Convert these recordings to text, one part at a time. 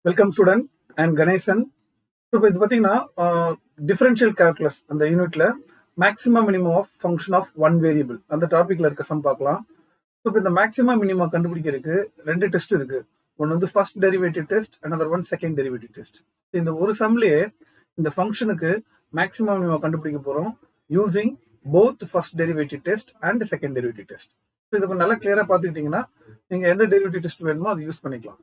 Welcome student. I am Ganesan. So இப்போ இது பார்த்தீங்கன்னா டிஃபரன்ஷியல் கால்குலஸ் அந்த யூனிட்ல maximum minimum of function of one variable அந்த டாபிக்ல இருக்க சம் பார்க்கலாம். ஸோ இப்போ இந்த மேக்ஸிமம் மினிமம் கண்டுபிடிக்கிறதுக்கு ரெண்டு டெஸ்ட் இருக்கு. ஒன்று வந்து first derivative test, another one second derivative test. இந்த ஒரு சம்லேயே இந்த ஃபங்க்ஷனுக்கு மேக்ஸிமம் மினிமம் கண்டுபிடிக்க போகிறோம் using both first derivative test and second derivative test. So இதை நல்லா கிளியராக பார்த்துக்கிட்டிங்கன்னா நீங்கள் எந்த டெரிவேட்டிவ் டெஸ்ட் வேணுமோ அதை யூஸ் பண்ணிக்கலாம்.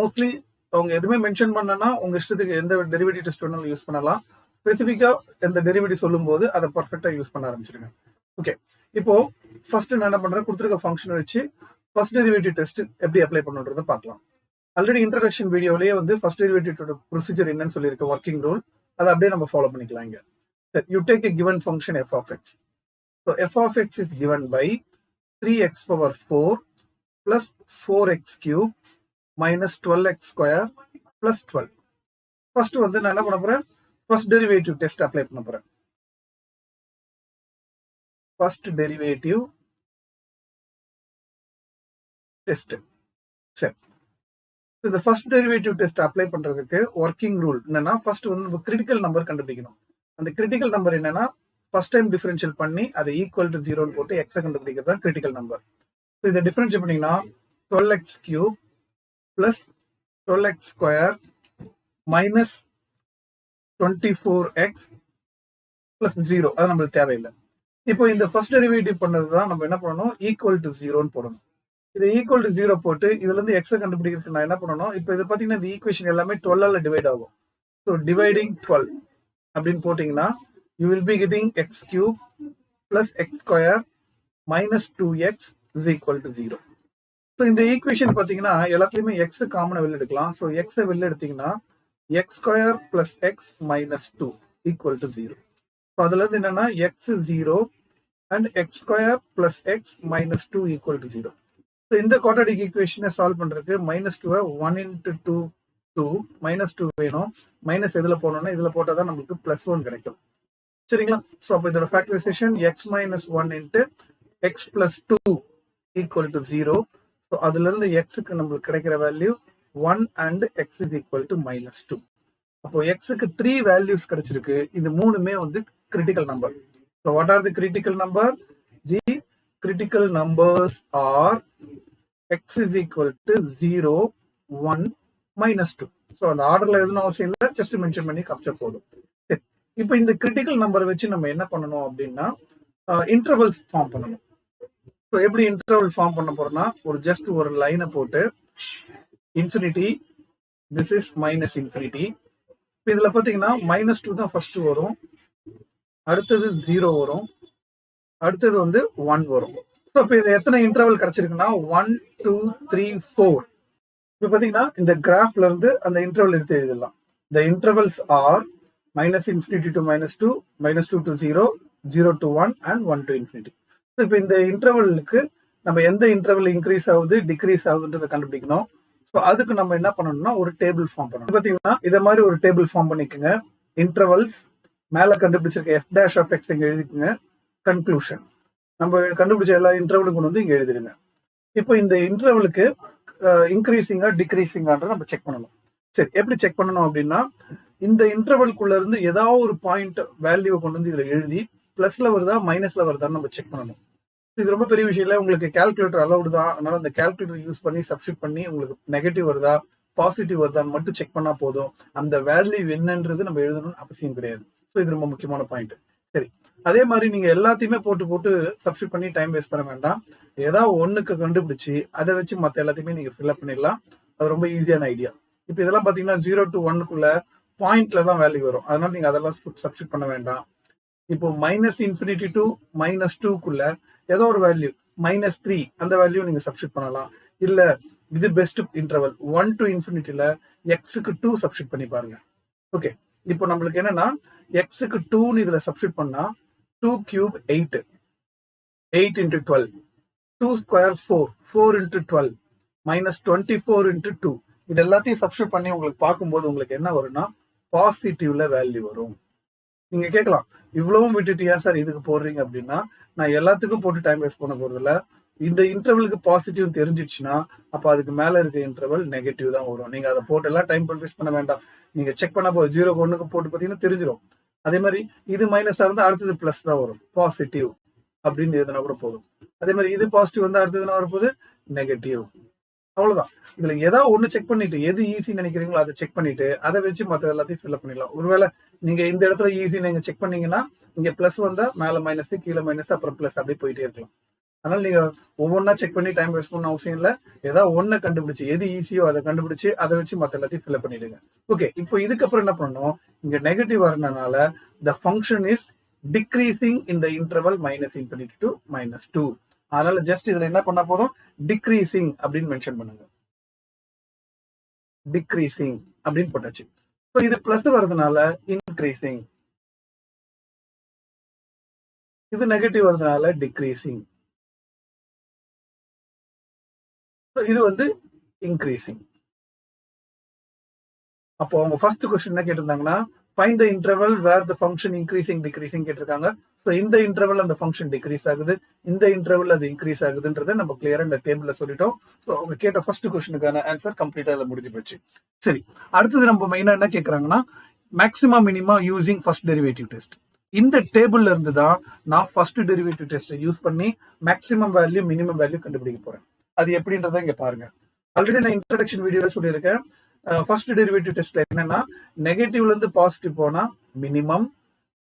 மோஸ்ட்லி அவங்க எதுவுமே மென்ஷன் பண்ணனா உங்க இஷ்டத்துக்கு எந்த டெரிவேட்டிவ் டெஸ்ட் வேணாலும் யூஸ் பண்ணலாம். ஸ்பெசிஃபிக்கா எந்த டெரிவேட்டிவ் சொல்லும் போது அதை பர்ஃபெக்டா யூஸ் பண்ண ஆரம்பிச்சிருங்க. ஓகே, இப்போ ஃபர்ஸ்ட் நான் என்ன பண்றேன், கொடுத்துருக்க ஃபங்க்ஷனை வச்சு ஃபர்ஸ்ட் டெரிவேட்டிவ் டெஸ்ட் எப்படி அப்ளை பண்ணுன்றதை பார்க்கலாம். ஆல்ரெடி இன்ட்ரடக்ஷன் வீடியோலயே வந்து ஃபர்ஸ்ட் டெரிவேட்டிவ் ப்ரொசீஜர் என்னன்னு சொல்லியிருக்க ஒர்க்கிங் ரூல், அதை அப்படியே நம்ம ஃபாலோ பண்ணிக்கலாம். இங்க you take a given function f of x. So f of x is given by 3x power 4 plus 4x cube minus 12x square plus 12. First வந்து நான் என்ன பண்ண போறேன், ஃபர்ஸ்ட் டெரிவேட்டிவ் டெஸ்ட் அப்ளை பண்ண போறேன். First derivative test. சரி, இந்த first derivative test apply பண்றதுக்கு ஒர்க்கிங் ரூல் என்னன்னா, ஃபர்ஸ்ட் வந்து நம்ம கிரிட்டிக்கல் நம்பர் கண்டுபிடிக்கணும். அந்த கிரிட்டிக்கல் நம்பர் என்னன்னா, ஃபர்ஸ்ட் டைம் டிஃபரன்ஷியல் பண்ணி அதை ஈக்குவல் டு 0 போட்டு எக்ஸை கண்டுபிடிக்கிறது தான் கிரிட்டிக்கல் நம்பர். இதை டிஃபரன்ஷியல் பண்ணீங்கன்னா 12x cube plus 12x square minus 24x plus 0. அது நம்மளுக்கு தேவையில்லை. இப்போ இந்த ஃபர்ஸ்ட் டெரிவேட்டிவ் பண்ணது தான் நம்ம என்ன பண்ணணும், ஈக்குவல் டு 0 போடணும். இதை ஈக்குவல் டு 0 போட்டு இதுல இருந்து எக்ஸை கண்டுபிடிக்கிறதுக்கு நான் என்ன பண்ணணும், இப்போ இது பாத்தீங்கன்னா இந்த ஈக்குவேஷன் எல்லாமே 12 டிவைட் ஆகும். ஸோ டிவைடிங் 12 அப்படின்னு போட்டீங்கன்னா you will be getting X cube plus X square minus 2x is equal to 0. So இந்த ஈக்குவேஷன் பார்த்தீங்கன்னா எல்லாத்துலேயுமே எக்ஸ் காமனை வெளில எடுக்கலாம். ஸோ எக்ஸை வெளில எடுத்தீங்கன்னா X square plus X minus 2 equal to 0. So அதுல இருந்து என்னன்னா X 0 and X square plus X minus 2 equal to 0. So இந்த குவாட்ராட்டிக் ஈக்குவேஷனை சால்வ் பண்றதுக்கு மைனஸ் 2 1 into 2 2 மைனஸ் 2 வேணும். மைனஸ் எதுல போனோம்னா இதுல போட்டால் தான் நம்மளுக்கு பிளஸ் 1 கிடைக்கும். சரிங்களா? ஸோ அப்போ இதோட factorisation X minus 1 into X plus 2 equal to 0. So அதுல இருந்து எக்ஸுக்கு நம்மளுக்கு கிடைக்கிற value 1 and X is equal to minus 2. அப்போ எக்ஸுக்கு 3 வேல்யூஸ் கிடைச்சிருக்கு. இது மூணுமே வந்து critical number. So what are the critical number? The critical numbers are X is equal to 0 1 minus 2. So அந்த ஆர்டர்ல எதுவும் அவசியம் இல்லை, ஜஸ்ட் மென்ஷன் பண்ணி காமிச்சா போதும். சரி, இப்போ இந்த கிரிட்டிக்கல் நம்பரை வச்சு நம்ம என்ன பண்ணணும் அப்படின்னா இன்டர்வல்ஸ் ஃபார்ம் பண்ணணும். ஸோ எப்படி இன்டர்வல் ஃபார்ம் பண்ண போறோம்னா, ஜஸ்ட் ஒரு லைனை போட்டு infinity this is minus infinity. இதுல பாத்தீங்கன்னா மைனஸ் 2 தான் ஃபர்ஸ்ட் வரும், அடுத்தது 0 வரும், அடுத்தது வந்து 1 வரும். ஸோ இப்போ இது எத்தனை இன்டர்வல் கிடைச்சிருக்குன்னா 1 2 3 4. இப்போ பாத்தீங்கன்னா இந்த கிராஃப்ல இருந்து அந்த இன்டர்வல் எடுத்து எழுதிடலாம். The intervals are minus infinity to minus 2, minus 2 to 0, 0 to 1 and 1 to infinity. இப்போ இந்த இன்டர்வலுக்கு நம்ம எந்த இன்டர்வல் இன்க்ரீஸ் ஆகுது டிக்ரீஸ் ஆகுதுன்றதை கண்டுபிடிக்கணும். ஸோ அதுக்கு நம்ம என்ன பண்ணணும்னா ஒரு டேபிள் ஃபார்ம் பண்ணணும். பார்த்தீங்கன்னா இதை மாதிரி ஒரு டேபிள் ஃபார்ம் பண்ணிக்கோங்க. இன்டர்வல்ஸ் மேலே கண்டுபிடிச்சிருக்க எஃப் டேஷ் ஆஃப் எக்ஸ் இங்கே எழுதிக்கோங்க. கன்க்ளூஷன் நம்ம கண்டுபிடிச்ச எல்லா இன்டர்வலுக்கு கொண்டு வந்து இங்கே எழுதிடுங்க. இப்போ இந்த இன்டர்வலுக்கு இன்க்ரீசிங்கா டிக்ரீசிங்கான்ற நம்ம செக் பண்ணணும். சரி, எப்படி செக் பண்ணணும் அப்படின்னா, இந்த இன்டர்வல்குள்ள இருந்து ஏதாவது ஒரு பாயிண்ட் வேல்யூவை கொண்டு வந்து இதில் எழுதி பிளஸ்ல வருதா மைனஸ்ல வருதான்னு நம்ம செக் பண்ணணும். இது ரொம்ப பெரிய விஷயம் இல்லை, உங்களுக்கு கால்குலேட்டர் அலௌடு தான். அதனால அந்த கால்குலேட்டர் யூஸ் பண்ணி சப்ஸ்டிட் பண்ணி உங்களுக்கு நெகட்டிவ் வருதா பாசிட்டிவ் வருதான்னு மட்டும் செக் பண்ணா போதும். அந்த வேல்யூ என்னன்றது நம்ம எழுதணும்னு அவசியம் கிடையாது. ஸோ இது ரொம்ப முக்கியமான பாயிண்ட். சரி, அதே மாதிரி நீங்க எல்லாத்தையுமே போட்டு போட்டு சப்ஸ்டிட் பண்ணி டைம் வேஸ்ட் பண்ண வேண்டாம். ஏதாவது ஒண்ணுக்கு கண்டுபிடிச்சு அதை வச்சு மற்ற எல்லாத்தையுமே நீங்க ஃபில்அப் பண்ணிடலாம். அது ரொம்ப ஈஸியான ஐடியா. இப்போ இதெல்லாம் பாத்தீங்கன்னா 0 to 1க்குள்ள பாயிண்ட்ல தான் வேல்யூ வரும். அதனால நீங்க அதெல்லாம் சப்ஸ்டிட் பண்ண வேண்டாம். இப்போ மைனஸ் இன்ஃபினிட்டி டு மைனஸ் 2க்குள்ள ஏதோ ஒரு வேல்யூ மைனஸ் 3 அந்த வேல்யூ நீங்க சப்ஸ்டிட் பண்ணலாம். இல்ல இது பெஸ்ட் இன்டர்வல் 1 டு இன்ஃபினிட்டில எக்ஸுக்கு 2 சப்ஸ்டிட் பண்ணி பாருங்க. ஓகே, இப்போ நம்மளுக்கு என்னன்னா எக்ஸுக்கு 2ன்னு இதுல சப்ஸ்டிட் பண்ணா 2 cube 8, 8 into 12, 2 square 4, 4 into 12, minus 24 into 2. இது எல்லாத்தையும் சப்ஸ்டிட் பண்ணி உங்களுக்கு பார்க்கும்போது உங்களுக்கு என்ன வரும்னா பாசிட்டிவ்ல வேல்யூ வரும். நீங்க கேட்கலாம், இவ்வளவும் விட்டுட்டு ஏன் சார் இதுக்கு போடுறீங்க அப்படின்னா, நான் எல்லாத்துக்கும் போட்டு டைம் வேஸ்ட் பண்ண போறது இல்ல. இந்த இன்டர்வலுக்கு பாசிட்டிவ் தெரிஞ்சிச்சுன்னா அப்ப அதுக்கு மேல இருக்க இன்டர்வல் நெகட்டிவ் தான் வரும். நீங்க அதை போட்டு எல்லாம் டைம் வேஸ்ட் பண்ண வேண்டாம். நீங்க செக் பண்ண போது 0க்கு 1க்கு போட்டு பார்த்தீங்கன்னா தெரிஞ்சிடும். அதே மாதிரி இது மைனஸா இருந்தா அடுத்தது பிளஸ் தான் வரும், பாசிட்டிவ் அப்படின்னு எழுதினா கூட போதும். அதே மாதிரி இது பாசிட்டிவ் வந்து அடுத்தது என்ன வரப்போகுது, நெகட்டிவ். அவ்வளவுதான். இதுல ஏதாவது ஒண்ணு செக் பண்ணிட்டு எது ஈஸி நினைக்கிறீங்களோ அதை செக் பண்ணிட்டு அதை வச்சு மத்த எல்லாத்தையும் ஃபில்அப் பண்ணிடலாம். ஒருவேளை நீங்க இந்த இடத்துல ஈஸி நீங்க செக் பண்ணீங்கன்னா இங்க பிளஸ் வந்தா மேல மைனஸ், கீழே மைனஸ், அப்புறம் பிளஸ் அப்படி போயிட்டே இருக்கலாம். அதனால நீங்க ஒவ்வொன்னா செக் பண்ணி டைம் வேஸ்ட் பண்ண அவசியம் இல்லை. ஏதாவது ஒண்ணு கண்டுபிடிச்சு எது ஈஸியோ அதை கண்டுபிடிச்சு அதை வச்சு மத்த எல்லாத்தையும் ஃபில்அப் பண்ணிடுங்க. ஓகே, இப்போ இதுக்கப்புறம் என்ன பண்ணணும், இங்க நெகட்டிவ் வரனால the function is decreasing in the interval minus infinity to minus 2. அதனால ஜஸ்ட் இதுல என்ன பண்ணா போதும், டிக்ரீசிங் அப்படின்னு மென்ஷன் பண்ணுங்க. டிக்ரீசிங் அப்படின்னு போட்டாச்சு. இது பிளஸ் வரதுனால இன்க்ரீசிங், இது நெகட்டிவ் வரதுனால டிக்ரீசிங், இது வந்து இன்க்ரீசிங். அப்போ அவங்க ஃபர்ஸ்ட் क्वेश्चन என்ன கேட்டிருந்தாங்கன்னா, find the interval where the function increasing decreasing கேட்டிருக்காங்க. ஸோ இந்த இன்டர்வல் அந்த ஃபங்க்ஷன் டிக்ரீஸ் ஆகுது, இந்த இன்டர்வல் அது இன்க்ரீஸ் ஆகுதுன்றதை நம்ம கிளியரா இந்த டேபிள்ல சொல்லிட்டோம். ஸோ அவங்க கேட்ட ஃபர்ஸ்ட் क्वेश्चनக்கான ஆன்சர் கம்ப்ளீட்டா அதில் முடிஞ்சு போச்சு. சரி, அடுத்தது நம்ம மெயினா என்ன கேட்கறாங்கன்னா, maxima minima using first derivative test. இந்த டேபிள்ல இருந்து தான் நான் ஃபர்ஸ்ட் டெரிவேட்டிவ் டெஸ்ட் யூஸ் பண்ணி மேக்ஸிமம் வேல்யூ மினிமம் வேல்யூ கண்டுபிடிக்க போறேன். அது எப்படின்றத இங்க பாருங்க. ஆல்ரெடி நான் இன்ட்ரோடக்ஷன் வீடியோல சொல்லியிருக்கேன். ஃபர்ஸ்ட் டெரிவேட்டிவ் டெஸ்ட்ல என்னன்னா, நெகட்டிவ்ல இருந்து பாசிட்டிவ் போனா மினிமம்,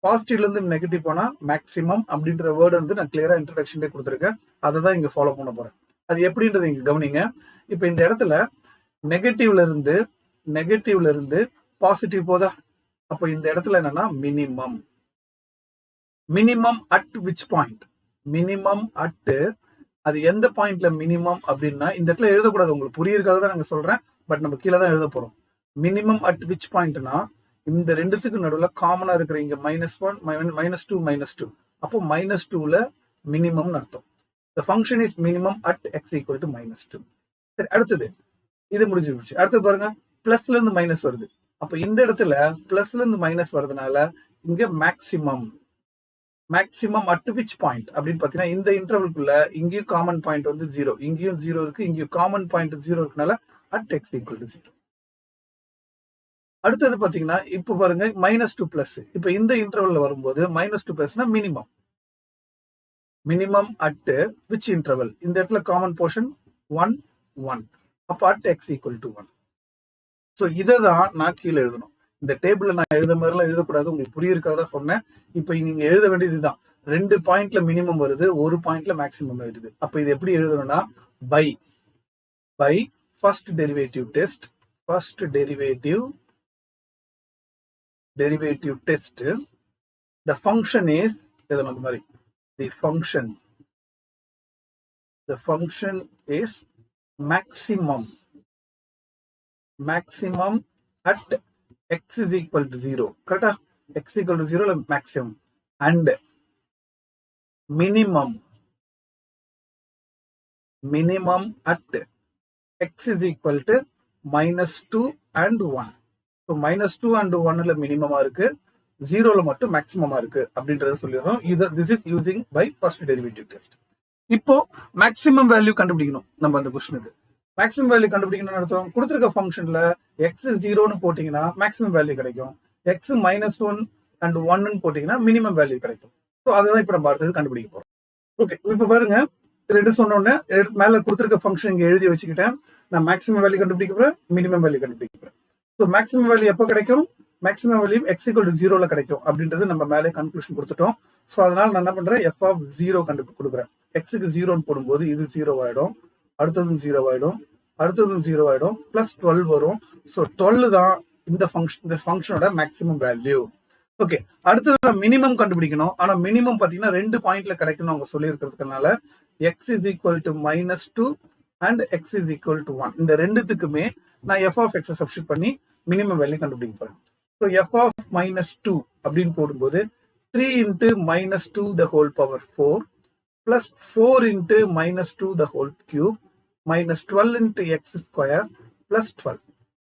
பாசிட்டிவ்ல இருந்து நெகட்டிவ் போனா மேக்ஸிமம் அப்படின்ற வேர்டு வந்து நான் கிளியரா இன்ட்ரோடக்ஷன்ல கொடுத்துருக்கேன். அதை தான் இங்க ஃபாலோ பண்ண போறேன். அது எப்படின்றது இங்க கவனிங்க. இப்ப இந்த இடத்துல நெகட்டிவ்ல இருந்து பாசிட்டிவ் போதா, அப்போ இந்த இடத்துல என்னன்னா minimum. Minimum at which point, minimum at அது எந்த பாயிண்ட்ல மினிமம் அப்படின்னா இந்த இடத்துல எழுதக்கூடாது, உங்களுக்கு புரியறதுக்காக தான் நாங்க சொல்றேன். பட் நம்ம கீழே தான் எழுத போறோம். மினிமம் அட் விச் பாயிண்ட்னா இந்த ரெண்டுத்துக்கு நடுவில் காமனா இருக்கிற இங்க -1 -2 -2, அப்போ -2ல மினிமம் அர்த்தம். The function is minimum at x equal to -2. சரி, அடுத்தது இது முடிஞ்சிருச்சு. அடுத்தது பாருங்க, பிளஸ்ல இருந்து மைனஸ் வருது. அப்ப இந்த இடத்துல பிளஸ்ல இருந்து மைனஸ் வருதுனால இங்க maximum. Maximum at which point அப்படின்னு பாத்தீங்கன்னா இந்த இன்டர்வல்குள்ள இங்கேயும் காமன் பாயிண்ட் வந்து 0, இங்கேயும் 0 இருக்கு, இங்கேயும் காமன் பாயிண்ட் 0 இருக்கனால at x equal to 0. அடுத்தது பாத்தீங்கன்னா இப்ப பாருங்க -2 பிளஸ். இப்ப இந்த இன்டர்வல்ல வரும்போது -2 பிளஸ்னா minimum. Minimum at which interval, இந்த இடத்துல காமன் போர்ஷன் 1 1, அப்ப at x equal to 1. So இதை தான் நான் கீழே எழுதணும். இந்த டேபிள்ல நான் எழுத மாதிரிலாம் எழுதக்கூடாது, உங்களுக்கு புரியிருக்காக தான் சொன்னேன். இப்ப நீங்க எழுத வேண்டியது இதுதான். 2 பாயிண்ட்ல மினிமம் வருது, 1 பாயிண்ட்ல மேக்ஸிமம் வருது. அப்ப இது எப்படி எழுதணும்னா by first derivative test, first derivative test, the function is the function is maximum at x is equal to 0, correct? X equal to 0 maximum, and minimum at x is equal to -2 and 1. So -2 and 1ல மினிமமா இருக்கு, 0ல மட்டும் மேக்ஸிமமா இருக்கு அப்படின்றத சொல்லிடுறோம். this is using by first derivative test. இப்போ maximum value கண்டுபிடிக்கணும். நம்ம அந்த क्वेश्चனுக்கு maximum value கண்டுபிடிக்கணும்னு அர்த்தம், கொடுத்திருக்க ஃபங்க்ஷன்ல x 0ன்னு போட்டீங்கன்னா மேக்ஸிமம் வேல்யூ கிடைக்கும், x -1 and 1ன்னு போட்டீங்கன்னா மினிமம் வேல்யூ கிடைக்கும். ஸோ அதுதான் இப்போ நம்ம அடுத்தது கண்டுபிடிக்க போறோம். ஓகே, இப்போ பாருங்க, ரெண்டு சொன்னோன்னே மேல கொடுத்திருக்க ஃபங்க்ஷன் இங்க எழுதி வச்சுக்கிட்டேன். நான் மேக்ஸிமம் வேல்யூ கண்டுபிடிக்க போறேன், மினிமம் வேல்யூ கண்டுபிடிக்க போறேன். ஸோ மேக்ஸிமம் வேல்யூ எப்போ கிடைக்கும், maximum value x equal to 0ல கிடைக்கும் அப்படின்றது நம்ம மேலே கன்க்ளூஷன் கொடுத்துட்டோம். ஸோ அதனால நான் என்ன பண்றேன், f of 0 கொடுக்குறேன். எக்ஸுக்கு 0ன்னு போடும்போது இது 0 ஆயிடும், அடுத்ததும் 0 ஆயிடும், அடுத்ததும் 0 ஆயிடும், பிளஸ் 12 வரும். ஸோ 12 தான் இந்த ஃபங்க்ஷனோட மேக்ஸிமம் வேல்யூ. ஓகே, அடுத்தது மினிமம் கண்டுபிடிக்கணும். ஆனா மினிமம் பாத்தீங்கன்னா 2 பாயிண்ட்ல கிடைக்கணும் அவங்க சொல்லி இருக்கிறதுனால x is equal to -2 and x is equal to 1, இந்த ரெண்டுத்துக்குமே நான் f of x சப்ஸ்டிட் பண்ணி மினிமம் வேல்யூ கண்டுபிடிக்க போறேன். ஸோ f of -2 அப்படின்னு போடும்போது 3 into -2 the whole power 4 plus 4 into -2 the whole cube minus 12 into x square plus 12.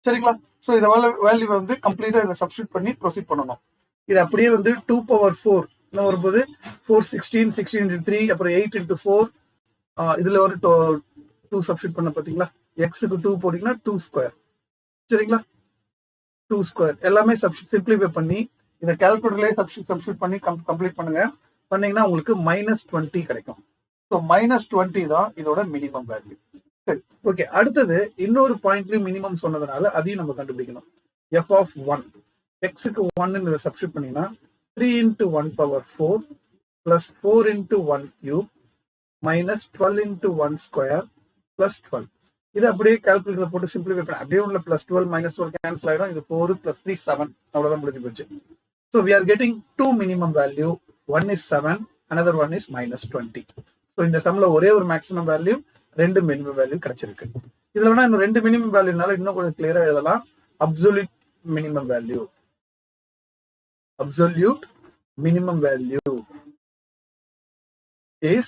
சரிங்களா? So இதை வேல்யூ வந்து கம்ப்ளீட்டா இதை சப்ஸ்டிட் பண்ணி ப்ரொசீட் பண்ணணும். இது அப்படியே வந்து 2 power 4 வரும்போது 4 16 16 into 3, அப்புறம் 8 into 4, இதுல ஒரு 2 சப்ஸ்டிட் பண்ண பாத்தீங்களா, எக்ஸுக்கு 2 போட்டீங்கன்னா 2 ஸ்கொயர், சரிங்களா, 2 ஸ்கொயர் எல்லாமே சிம்பிளிஃபை பண்ணி இதை கால்குலேட்டர்லயே சப்ஸ்டிட் பண்ணி கம்ப்ளீட் பண்ணுங்க. பண்ணீங்கன்னா உங்களுக்கு -20 கிடைக்கும். ஸோ -20 தான் இதோட மினிமம் வேல்யூ. சரி, ஓகே. அடுத்தது இன்னொரு பாயிண்ட்லயும் மினிமம் சொன்னதுனால அதையும் நம்ம கண்டுபிடிக்கணும். f of 1 எக்ஸுக்கு 1 இதை சப்ஸ்டிட் பண்ணீங்கன்னா 3 into 1 power 4 plus 4 into 1 cube minus 12 into 1 square plus 12. இது அப்படியே கால்குலேட்டர் போட்டு சிம்பிளிஃபை பண்ண அப்படியே உள்ள +12 -12 கேன்சல் ஆயிடும். இது 4 + 3 7 அவ்வளவுதான் முடிஞ்சு போச்சு. So we are getting 2 minimum value. One is 7, another one is -20. So இந்த சம்ல ஒரே ஒரு மேக்ஸிமம் வேல்யூ, 2 மினிமம் வேல்யூ கிடைச்சிருக்கு. இதுல வேணா இன்னும் 2 மினிமம் வேல்யூனால இன்னும் கொஞ்சம் கிளியரா எழுதலாம். Absolute minimum value, absolute minimum value is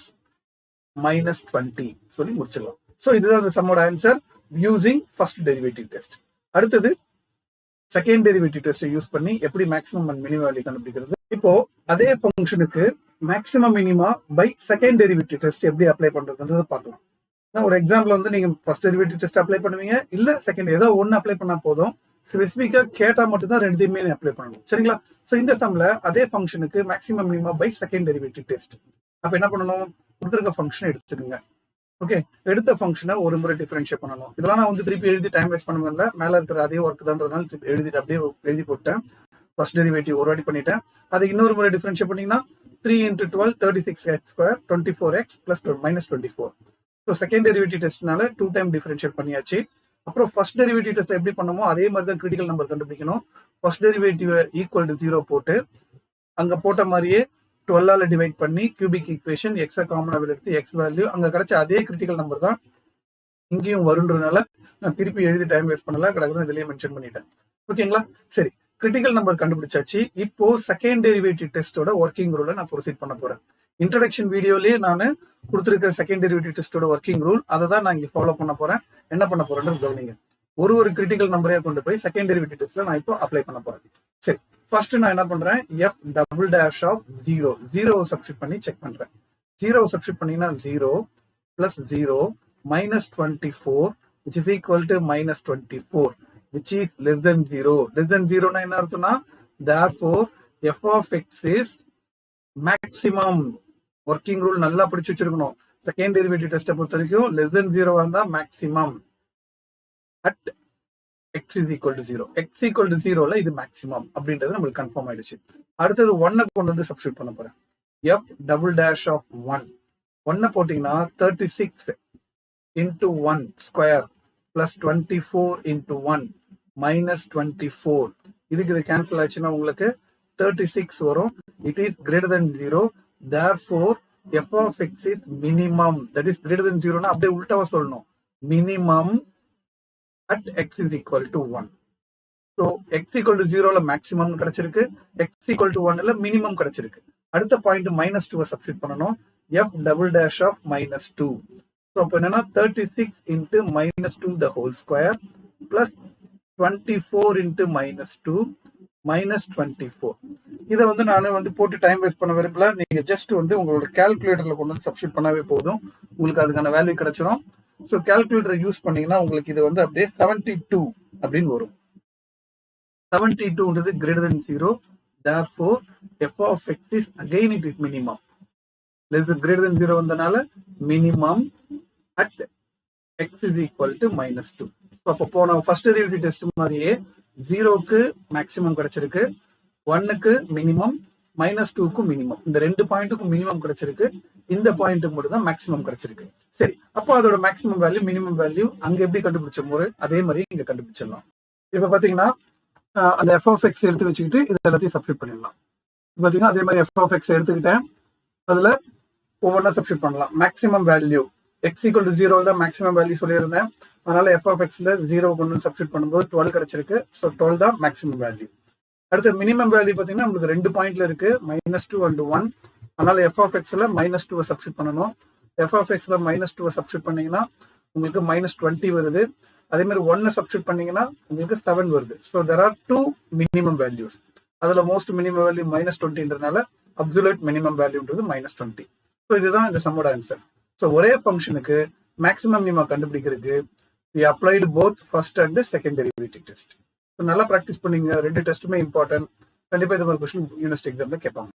-20 சொல்லி முடிச்சிடலாம். சோ இதுதான் இந்த சம்மோட answer using first derivative test. அடுத்தது செகண்ட் டெரிவேட்டிவ் டெஸ்ட் யூஸ் பண்ணி எப்படி மேக்ஸிமம் அண்ட் மினிமம் வேல்யூ கண்டுபிடிக்கிறது. இப்போ அதே ஃபங்க்ஷனுக்கு maximum minima by second derivative test எப்படி அப்ளை பண்றதுன்றது பார்க்கலாம். ஒரு எக்ஸாம்பிள் வந்து நீங்க ஃபர்ஸ்ட் டெரிவேட்டிவ் டெஸ்ட் அப்ளை பண்ணுவீங்க, இல்ல செகண்ட் ஏதோ ஒன்னு அப்ளை பண்ணா போதும். ஸ்பெசிஃபிக்கா கேட்டா மட்டும் தான் ரெண்டுத்தையுமே அப்ளை பண்ணணும், சரிங்களா. சோ இந்த சம்ல அதே ஃபங்க்ஷனுக்கு maximum minima by second derivative test. அப்ப என்ன பண்ணணும், கொடுத்துருக்க ஃபங்க்ஷன் எடுத்துக்கோங்க. ஓகே, எடுத்த ஃபங்க்ஷனை ஒரு முறை டிஃபரன்ஷியேட் பண்ணணும். இதெல்லாம் நான் வந்து திருப்பி எழுதி டைம் வேஸ்ட் பண்ணுவேன்ல, மேல இருக்கிற அதே ஒர்க் தான்றதுனால திருப்பி எழுதிட்டு அப்படியே எழுதி போட்டேன். ஃபர்ஸ்ட் டெரிவேட்டிவ் ஒரு வாட்டி பண்ணிட்டேன். அதை இன்னொரு முறை டிஃபரன்ஷியேட் பண்ணீங்கன்னா 3 into 12 36x square 24x plus -24. So second derivative டெஸ்ட்னால 2 டைம் டிஃபரன்ஷியேட் பண்ணியாச்சு. அப்புறம் ஃபர்ஸ்ட் டெரிவேட்டிவ் டெஸ்ட் எப்படி பண்ணுமோ அதே மாதிரி தான் கிரிட்டிக்கல் நம்பர் கண்டுபிடிக்கணும். ஃபர்ஸ்ட் டெரிவேட்டிவ் ஈக்குவல் டு 0 போட்டு அங்க போட்ட மாதிரியே 12ஆல டிவைட் பண்ணி கியூபிக் ஈக்குவேஷன் எக்ஸை காமனா எடுத்து எக்ஸ் வேல்யூ அங்க கிடைச்ச அதே கிரிட்டிக்கல் நம்பர் தான் இங்கேயும் வருன்றதுனால நான் திருப்பி எழுதி டைம் வேஸ்ட் பண்ணல, கடற்கரை இதுலயே மென்ஷன் பண்ணிட்டேன். ஓகேங்களா, சரி. கிரிட்டிக்கல் நம்பர் கண்டுபிடிச்சாச்சு. இப்போ செகண்ட் டெரிவேட்டிவ் டெஸ்டோட ஒர்க்கிங் ரூலை நான் ப்ரொசீட் பண்ண போறேன். இன்ட்ரடக்ஷன் வீடியோலயே நான் கொடுத்துருக்கிற செகண்ட் டெரிவேட்டிவ் டெஸ்டோட ஒர்க்கிங் ரூல் அதை தான் நான் இங்க ஃபாலோ பண்ண போறேன். என்ன பண்ண போறேன்னு கவனிங்க. ஒரு கிரிட்டிக்கல் நம்பரையா கொண்டு போய் செகண்ட் டெரிவேட்டிவ் டெஸ்ட்ல நான் இப்போ அப்ளை பண்ண போறேன். சரி, ஃபர்ஸ்ட் நான் என்ன பண்றேன், f double dash of 0 substitute பண்ணி செக் பண்றேன். 0 சப்ஸ்டிட் பண்ணீங்கன்னா 0 plus 0 -24 which is equal to -24 which is less than 0. less than 0 னா என்ன அர்த்தம்னா therefore f of x is maximum. Working rule நல்லா படிச்சு வச்சிருக்கணும். செகண்ட் டெரிவேட்டிவ் டெஸ்ட்டை பொறுத்த வரைக்கும் less than 0 இருந்தா maximum at x is equal to 0. x equal to 0ல இது மேக்ஸிமம் அப்படின்றது நம்மளுக்கு கன்ஃபார்ம் ஆயிடுச்சு. அடுத்தது 1 கொண்டு வந்து சப்ஸ்டிட் பண்ண போறேன். f double dash of 1 போட்டீங்கன்னா 36 into 1 square plus 24 into 1 minus 24. இதுக்கு இது கேன்சல் ஆச்சுன்னா உங்களுக்கு 36 வரும். It is greater than 0. Therefore f of x is minimum. That is greater than 0 னா அப்படியே உல்டாவா சொல்லணும். minimum at x is equal to 1. So x equal to 0ல மேக்ஸிமம் கிடைச்சிருக்கு, x equal to 1ல மினிமம் கிடைச்சிருக்கு. அடுத்த பாயிண்ட் -2 சப்ஸ்டிட் பண்ணனும். f double dash of -2. So அப்ப என்னன்னா 36 into -2 the whole square plus 24 into -2 minus 24. இதை வந்து நான் வந்து போட்டு டைம் வேஸ்ட் பண்ண விரும்பல. நீங்க ஜஸ்ட் வந்து உங்களோட கால்குலேட்டர்ல கொண்டு வந்து சப்ஸ்டிட் பண்ணாவே போதும், உங்களுக்கு அதுக்கான வேல்யூ கிடைச்சிடும். ஸோ கால்குலேட்டரை யூஸ் பண்ணீங்கன்னா உங்களுக்கு இது வந்து அப்படியே 72 அப்படின்னு வரும். 72ன்றது greater than 0. Therefore f of x is again it is minimum. Greater than 0 வந்தனால minimum at x is equal to -2. அப்போ போன ஃபர்ஸ்ட் டெரிவேட்டிவ் டெஸ்ட் மாதிரியே 0க்கு மேக்ஸிமம் கிடைச்சிருக்கு, 1க்கு மினிமம், -2க்கு மினிமம். இந்த ரெண்டு பாயிண்ட்டுக்கும் மினிமம் கிடைச்சிருக்கு, இந்த பாயிண்ட்டுக்கு மட்டும் தான் மேக்ஸிமம் கிடைச்சிருக்கு. சரி, அப்போ அதோட மேக்ஸிமம் வேல்யூ மினிமம் வேல்யூ அங்க எப்படி கண்டுபிடிச்ச போது அதே மாதிரி இங்க கண்டுபிடிச்சிடலாம். இப்ப பாத்தீங்கன்னா அந்த f of x எடுத்து வச்சுக்கிட்டு இது எல்லாத்தையும் சப்ஸ்டிட் பண்ணிடலாம். பாத்தீங்கன்னா அதே மாதிரி f of x எடுத்துக்கிட்டேன், அதுல ஒவ்வொன்றா சப்ஸ்டிட் பண்ணலாம். Maximum value x equal to 0 தான் மேக்ஸிமம் வேல்யூ சொல்லியிருந்தேன். அதனால f of x ல 0 கொண்டு சப்ஸ்டிட் பண்ணும்போது 12 கிடைச்சிருக்கு. ஸோ 12 தான் மேக்ஸிமம் வேல்யூ. அடுத்த மினிமம் வேல்யூ பாத்தீங்கன்னா உங்களுக்கு 2 பாயிண்ட்ல இருக்கு, -2 and 1. அதனால f of x ல -2 சப்ஸ்டிட் பண்ணணும். f of x ல -2 சப்ஸ்டிட் பண்ணீங்கன்னா உங்களுக்கு -20 வருது. அதே மாதிரி 1 சப்ஸ்டிட் பண்ணீங்கன்னா உங்களுக்கு 7 வருது. So there are 2 minimum values. அதுல மோஸ்ட் மினிமம் வேல்யூ -20ன்றதுனால அப்சல்யூட் மினிமம் வேல்யூன்றது -20. ஸோ இதுதான் இந்த சம்மோட ஆன்சர். ஸோ ஒரே ஃபங்க்ஷனுக்கு மேக்ஸிமம் மினிமா கண்டுபிடிக்கிறதுக்கு we applied both first and the second derivative test. So நல்லா ப்ராக்டிஸ் பண்ணீங்க. 2 டெஸ்ட்டுமே இம்பார்ட்டன்ட். கண்டிப்பாக இது மாதிரி கொஸ்டின் யூனிவர்சிட்டி எக்ஸாம்ல கேட்பாங்க.